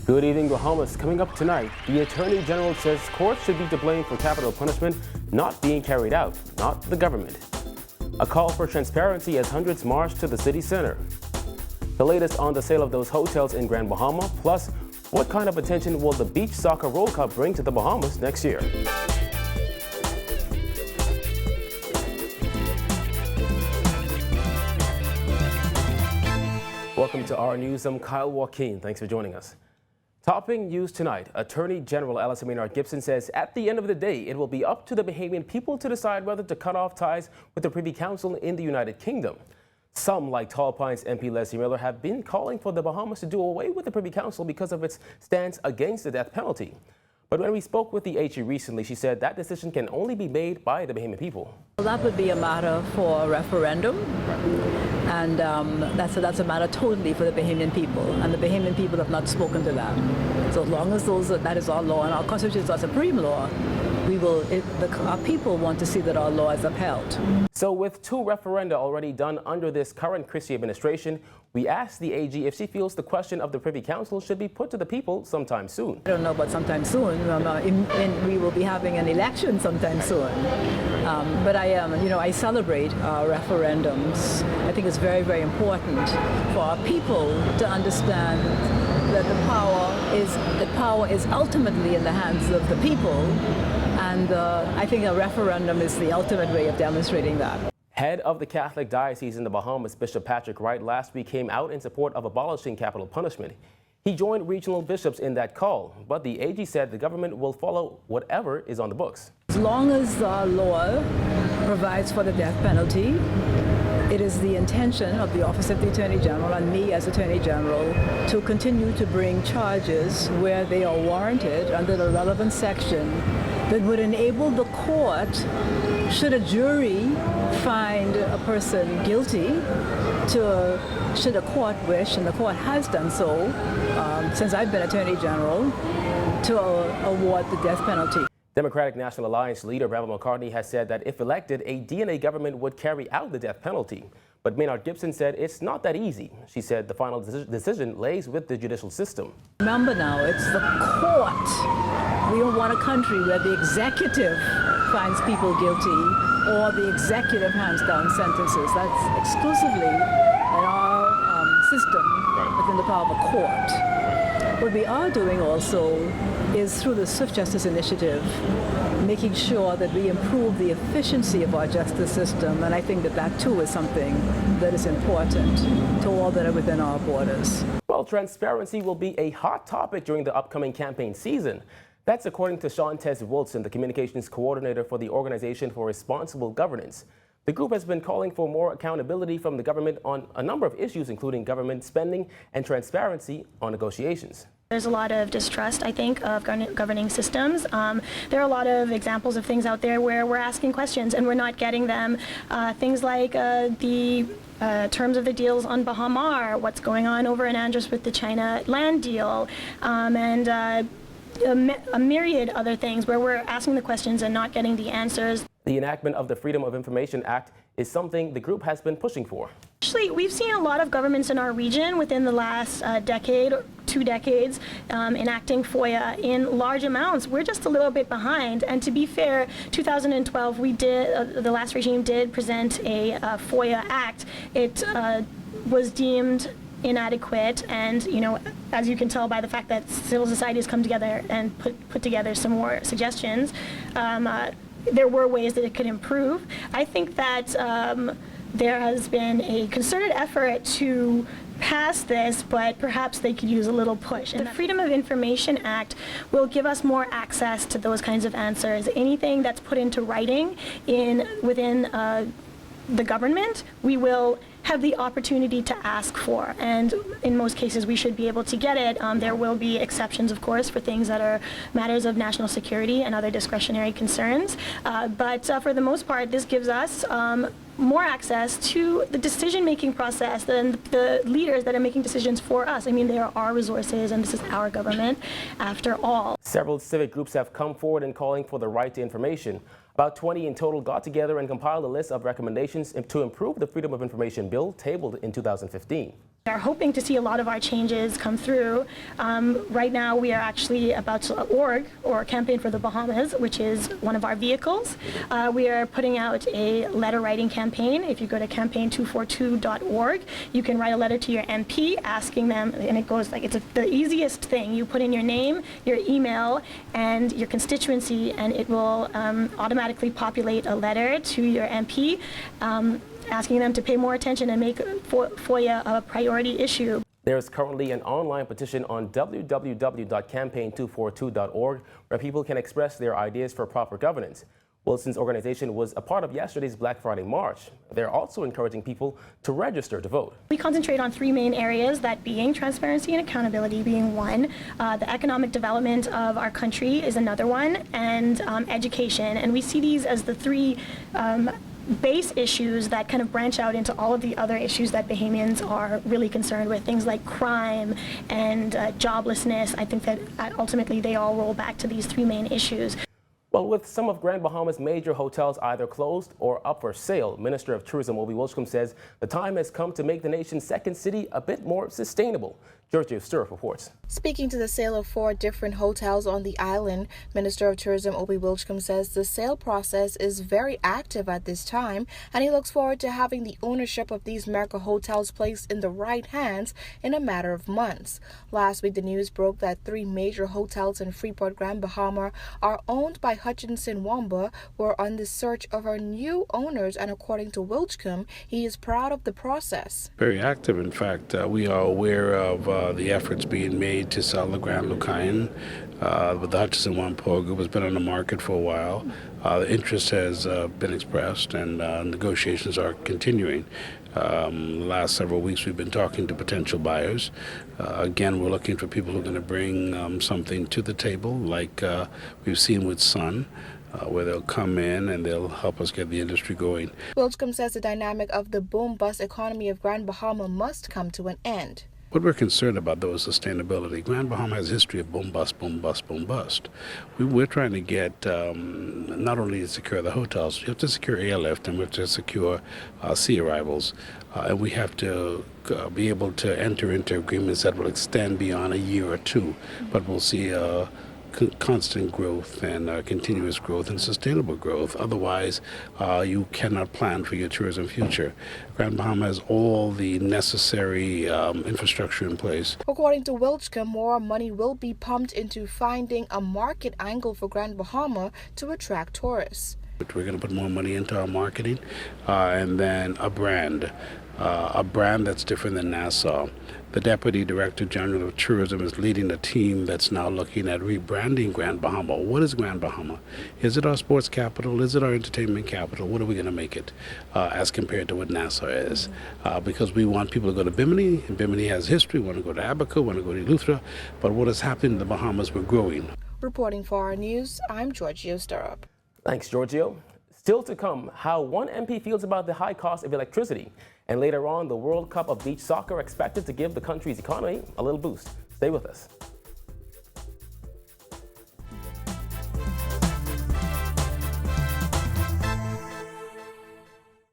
Good evening, Bahamas. Coming up tonight, the Attorney General says courts should be to blame for capital punishment not being carried out, not the government. A call for transparency as hundreds march to the city center. The latest on the sale of those hotels in Grand Bahama, plus what kind of attention will the Beach Soccer World Cup bring to the Bahamas next year? Welcome to our news. I'm Kyle Joaquin. Thanks for joining us. Topping news tonight, Attorney General Alice Maynard Gibson says at the end of the day, it will be up to the Bahamian people to decide whether to cut off ties with the Privy Council in the United Kingdom. Some, like Tall Pines MP Leslie Miller, have been calling for the Bahamas to do away with the Privy Council because of its stance against the death penalty. But when we spoke with the AG recently, she said that decision can only be made by the Bahamian people. Well, that would be a matter for a referendum, and that's a matter totally for the Bahamian people, and the Bahamian people have not spoken to that. So as long as that is our law and our constitution is our supreme law, our people want to see that our law is upheld. So with 2 referenda already done under this current Christie administration, we asked the AG if she feels the question of the Privy Council should be put to the people sometime soon. I don't know about sometime soon. We will be having an election sometime soon. But I celebrate referendums. I think it's very, very important for our people to understand that the power is ultimately in the hands of the people. And I think a referendum is the ultimate way of demonstrating that. Head of the Catholic Diocese in the Bahamas, Bishop Patrick Wright, last week came out in support of abolishing capital punishment. He joined regional bishops in that call, but the AG said the government will follow whatever is on the books. As long as our law provides for the death penalty, it is the intention of the Office of the Attorney General and me as Attorney General to continue to bring charges where they are warranted under the relevant section that would enable the court, should a jury find a person guilty, should a court wish, and the court has done so since I've been Attorney General, to award the death penalty. Democratic National Alliance leader Rebel McCartney has said that if elected, a DNA government would carry out the death penalty. But Maynard Gibson said it's not that easy. She said the final decision lays with the judicial system. Remember now, it's the court. We don't want a country where the executive finds people guilty or the executive hands down sentences. That's exclusively in our system within the power of a court. What we are doing also is through the Swift Justice Initiative, making sure that we improve the efficiency of our justice system, and I think that too is something that is important to all that are within our borders. Well, transparency will be a hot topic during the upcoming campaign season. That's according to Shantez Wilson, the communications coordinator for the Organization for Responsible Governance. The group has been calling for more accountability from the government on a number of issues, including government spending and transparency on negotiations. There's a lot of distrust, I think, of governing systems. There are a lot of examples of things out there where we're asking questions and we're not getting them. Things like the terms of the deals on Bahama, what's going on over in Andros with the China land deal, and a myriad other things where we're asking the questions and not getting the answers. The enactment of the Freedom of Information Act is something the group has been pushing for. Actually, we've seen a lot of governments in our region within the last decade, 2 decades, enacting FOIA in large amounts. We're just a little bit behind. And to be fair, 2012, the last regime did present a FOIA Act. It was deemed inadequate, and as you can tell by the fact that civil society has come together and put together some more suggestions, there were ways that it could improve. I think that there has been a concerted effort to pass this, but perhaps they could use a little push. And the Freedom of Information Act will give us more access to those kinds of answers. Anything that's put into writing within the government, we will have the opportunity to ask for, and in most cases we should be able to get it. There will be exceptions, of course, for things that are matters of national security and other discretionary concerns, but for the most part this gives us more access to the decision-making process than the leaders that are making decisions for us. I mean, they are our resources and this is our government after all. Several civic groups have come forward in calling for the right to information. About 20 in total got together and compiled a list of recommendations to improve the Freedom of Information Bill tabled in 2015. We are hoping to see a lot of our changes come through. Right now, we are actually about to campaign for the Bahamas, which is one of our vehicles. We are putting out a letter writing campaign. If you go to campaign242.org, you can write a letter to your MP asking them, and it goes like, it's the easiest thing. You put in your name, your email, and your constituency, and it will automatically populate a letter to your MP. Asking them to pay more attention and make FOIA a priority issue. There is currently an online petition on www.campaign242.org where people can express their ideas for proper governance. Wilson's organization was a part of yesterday's Black Friday March. They're also encouraging people to register to vote. We concentrate on three main areas, that being transparency and accountability being one, the economic development of our country is another one, and education. And we see these as the three base issues that kind of branch out into all of the other issues that Bahamians are really concerned with, things like crime and joblessness. I think that ultimately they all roll back to these three main issues. Well, with some of Grand Bahama's major hotels either closed or up for sale, Minister of Tourism Obi Wilchcombe says the time has come to make the nation's second city a bit more sustainable. Giorgio Sturroff reports. Speaking to the sale of 4 different hotels on the island, Minister of Tourism Obi Wilchcombe says the sale process is very active at this time, and he looks forward to having the ownership of these mega hotels placed in the right hands in a matter of months. Last week, the news broke that 3 major hotels in Freeport, Grand Bahama are owned by Hutchinson Wamba, who are on the search of our new owners, and according to Wilchcombe, he is proud of the process. Very active. In fact, we are aware of the efforts being made to sell the Grand Lucayan. With the Hutchinson Wamba group has been on the market for a while. The interest has been expressed, and negotiations are continuing. The last several weeks we've been talking to potential buyers. Again, we're looking for people who are going to bring something to the table, like we've seen with Sun, where they'll come in and they'll help us get the industry going. Wilchcombe says the dynamic of the boom-bust economy of Grand Bahama must come to an end. What we're concerned about, though, is sustainability. Grand Bahama has a history of boom, bust, boom, bust, boom, bust. We're trying to get not only to secure the hotels, we have to secure airlift, and we have to secure sea arrivals. And we have to be able to enter into agreements that will extend beyond a year or two, but we'll see constant growth and continuous growth and sustainable growth. Otherwise, you cannot plan for your tourism future. Grand Bahama has all the necessary infrastructure in place. According to Wilchcombe, more money will be pumped into finding a market angle for Grand Bahama to attract tourists. We're going to put more money into our marketing and then a brand that's different than Nassau. The Deputy Director General of Tourism is leading a team that's now looking at rebranding Grand Bahama. What is Grand Bahama? Is it our sports capital? Is it our entertainment capital? What are we going to make it as compared to what Nassau is? Because we want people to go to Bimini, and Bimini has history. We want to go to Abaco, we want to go to Eleuthera. But what has happened in the Bahamas, we're growing. Reporting for our news, I'm Giorgio Sturroff. Thanks, Giorgio. Still to come, how one MP feels about the high cost of electricity. And later on, the World Cup of Beach Soccer expected to give the country's economy a little boost. Stay with us.